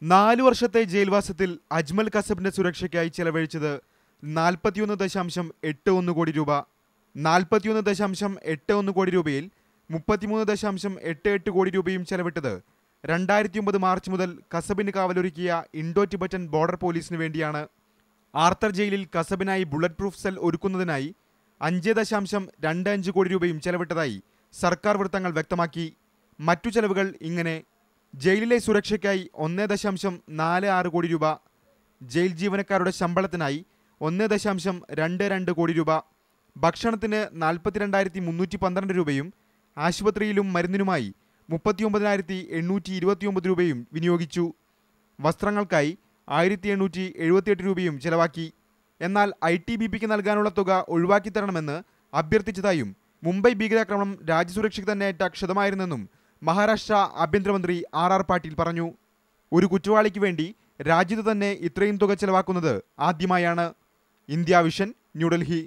4 വർഷത്തെ ജയിൽവാസത്തിൽ അജ്മൽ കസബിന്റെ സുരക്ഷയ്ക്കായി ചെലവഴിച്ചത് 41.81 കോടി രൂപ. 41.81 കോടി രൂപയിൽ 33.88 കോടി രൂപയും ചെലവിട്ടത് 2009 മാർച്ച് മുതൽ കസബിന് കാവലൊരുക്കിയ ഇൻഡോ ടിബറ്റൻ ബോർഡർ പോലീസിന് വേണ്ടിയാണ്. ആർത്തർ ജയിലിൽ കസബിനായി ബുള്ളറ്റ് പ്രൂഫ് സെൽ ഒരുക്കുന്നതിനായി 5.25 കോടി രൂപയും ചെലവിട്ടതായി സർക്കാർ വൃത്തങ്ങൾ വ്യക്തമാക്കി. മറ്റു ചെലവുകൾ ഇങ്ങനെ: ജയിലിലെ സുരക്ഷയ്ക്കായി 1.46 കോടി രൂപ, ജയിൽ ജീവനക്കാരുടെ ശമ്പളത്തിനായി 1.22 കോടി രൂപ, ഭക്ഷണത്തിന് 42,312 രൂപയും ആശുപത്രിയിലും മരുന്നിനുമായി 39,829 രൂപയും വിനിയോഗിച്ചു. വസ്ത്രങ്ങൾക്കായി 1,878 രൂപയും ചെലവാക്കി. എന്നാൽ ITBPക്ക് നൽകാനുള്ള തുക ഒഴിവാക്കിത്തരണമെന്ന് അഭ്യർത്ഥിച്ചതായും മുംബൈ ഭീകരാക്രമണം രാജ്യസുരക്ഷയ്ക്ക് തന്നെ ഏറ്റ ക്ഷതമായിരുന്നെന്നും മഹാരാഷ്ട്ര ആഭ്യന്തരമന്ത്രി RR പാട്ടീൽ പറഞ്ഞു. ഒരു കുറ്റവാളിക്ക് വേണ്ടി രാജ്യത്ത് തന്നെ ഇത്രയും തുക ചെലവാക്കുന്നത് ആദ്യമായാണ്. India vision, New Delhi.